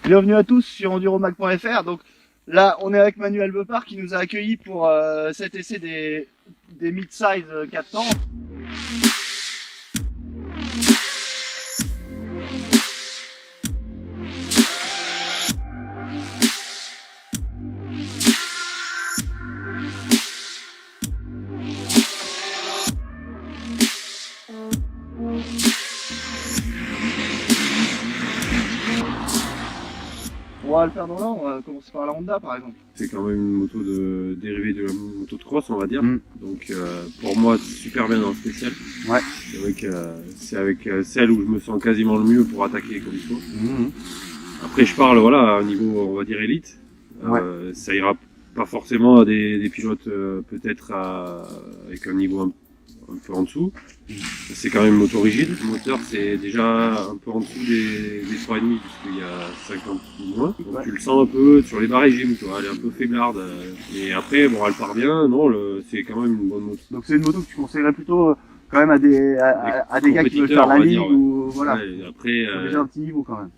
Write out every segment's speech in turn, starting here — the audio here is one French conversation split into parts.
Bienvenue à tous sur enduromag.fr. Donc là, on est avec Manuel Bepard qui nous a accueillis pour cet essai des mid-size 400. On va le faire dans l'ordre, on va commencer par la Honda par exemple. C'est quand même une moto dérivée de la moto de cross, on va dire. Donc pour moi, super bien dans le spécial. Ouais. C'est vrai que c'est avec celle où je me sens quasiment le mieux pour attaquer comme il faut. Après, je parle voilà, à un niveau, on va dire, élite. Ouais. Ça ira pas forcément à des pilotes peut-être avec un niveau un peu en dessous. C'est quand même une moto rigide. Le moteur, c'est déjà un peu en dessous des 3,5 puisqu'il y a 50 ou moins. Donc tu le sens un peu sur les barres régimes, tu vois, elle est un peu faiblarde. Et après, bon, elle part bien. Non, c'est quand même une bonne moto. Donc c'est une moto que tu conseillerais plutôt quand même à des gars qui veulent faire la ligue ou voilà. Ouais, après, déjà un petit niveau quand même.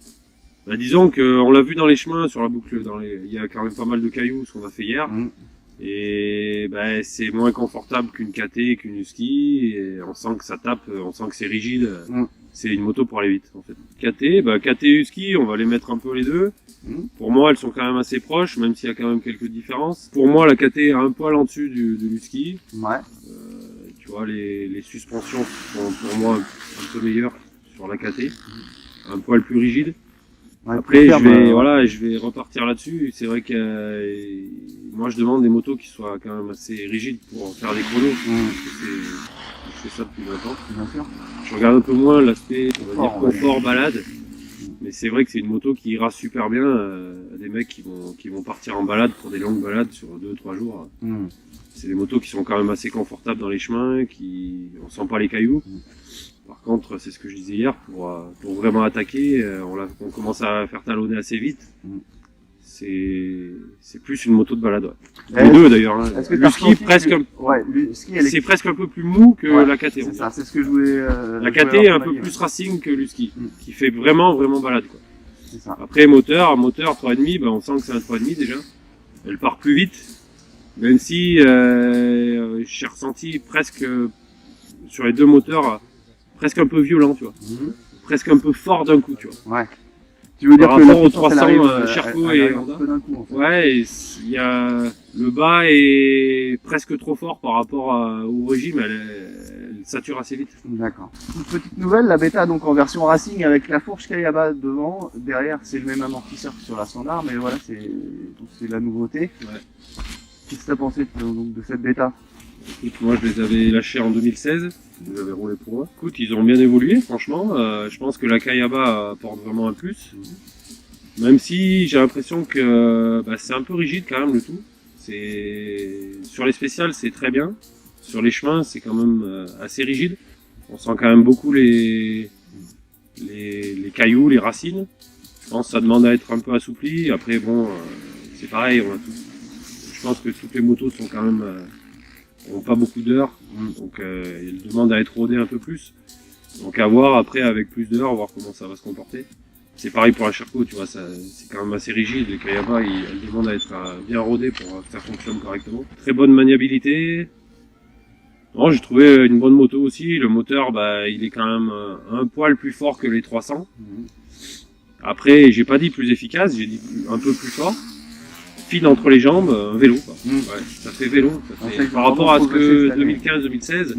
Bah, disons qu'on l'a vu dans les chemins, sur la boucle, il y a quand même pas mal de cailloux, ce qu'on a fait hier. Et bah, c'est moins confortable qu'une KT, qu'une Husky, et on sent que ça tape, on sent que c'est rigide. C'est une moto pour aller vite en fait. KT et Husky, on va les mettre un peu les deux. Pour moi, elles sont quand même assez proches, même s'il y a quand même quelques différences. Pour moi, la KT est un poil en dessus de l'Husky. Ouais. Tu vois, les suspensions sont pour moi un peu meilleures sur la KT, un poil plus rigide. Ouais, après, je vais repartir là-dessus. C'est vrai que moi, je demande des motos qui soient quand même assez rigides pour faire des chronos. Parce que je fais ça depuis longtemps. Bien sûr. Je regarde un peu moins l'aspect, on va dire, confort, balade. Mais c'est vrai que c'est une moto qui ira super bien à des mecs qui vont partir en balade pour des longues balades sur 2-3 jours. C'est des motos qui sont quand même assez confortables dans les chemins, on sent pas les cailloux. Par contre, c'est ce que je disais hier, pour vraiment attaquer, on commence à faire talonner assez vite. C'est plus une moto de balade. Ouais. Les deux d'ailleurs. Hein. Le ski presque, c'est presque un peu plus mou que la KT. C'est ça, c'est ce que je voulais. La KT est un peu plus racing que le ski, qui fait vraiment balade quoi. C'est ça. Après moteur 3,5, on sent que c'est un 3,5 déjà. Elle part plus vite, même si j'ai ressenti presque sur les deux moteurs. Presque un peu violent, tu vois. Presque un peu fort d'un coup, tu vois. Ouais. Tu veux dire par rapport aux 300 Sherco et Honda. En fait. Ouais, il y a le bas est presque trop fort par rapport au régime, elle sature assez vite. D'accord. Une petite nouvelle, la bêta donc en version racing avec la fourche Kayaba devant, derrière c'est le même amortisseur que sur la standard, mais voilà c'est la nouveauté. Ouais. Qu'est-ce que t'as pensé de cette bêta? Écoute, moi je les avais lâchés en 2016, je les avais roulés pour moi. Écoute, ils ont bien évolué, franchement. Je pense que la Kayaba apporte vraiment un plus. Même si j'ai l'impression que c'est un peu rigide quand même le tout. Sur les spéciales, c'est très bien. Sur les chemins, c'est quand même assez rigide. On sent quand même beaucoup les cailloux, les racines. Je pense que ça demande à être un peu assoupli. Après, bon, c'est pareil. Je pense que toutes les motos sont quand même... ont pas beaucoup d'heures, donc ils demandent à être rodés un peu plus. Donc à voir après avec plus d'heures, voir comment ça va se comporter. C'est pareil pour la Sherco, tu vois, c'est quand même assez rigide. Les Kayaba, elles demandent à être bien rodées pour que ça fonctionne correctement. Très bonne maniabilité. Non, j'ai trouvé une bonne moto aussi. Le moteur, il est quand même un poil plus fort que les 300. Après, j'ai pas dit plus efficace, j'ai dit un peu plus fort. File entre les jambes, un vélo quoi. Ouais, ça fait vélo. Par rapport à ce que 2015-2016,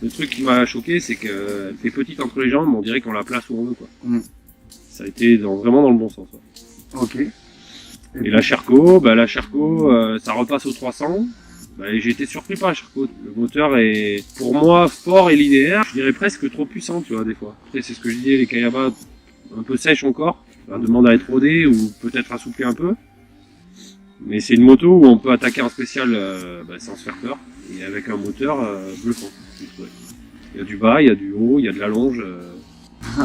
le truc qui m'a choqué, c'est qu'elle fait petite entre les jambes, on dirait qu'on la place où on veut quoi. Ça a été vraiment dans le bon sens. Ouais. Ok. Et la Sherco, ça repasse aux 300. J'ai été surpris par la Sherco. Le moteur est pour moi fort et linéaire, je dirais presque trop puissant, tu vois, des fois. Après c'est ce que je disais, les Kayaba un peu sèches encore, ça demande à être rodé ou peut-être assoupli un peu. Mais c'est une moto où on peut attaquer en spécial sans se faire peur et avec un moteur bluffant. Il y a du bas, il y a du haut, il y a de la longe.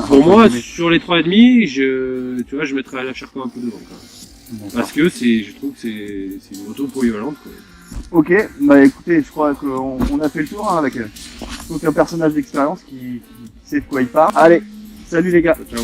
Pour moi, sur les 3,5, tu vois, je mettrais la Sherco un peu devant. Parce que je trouve que c'est une moto polyvalente. Quoi. Ok, écoutez, je crois qu'on a fait le tour avec donc un personnage d'expérience qui sait de quoi il parle. Allez, salut les gars. Ciao.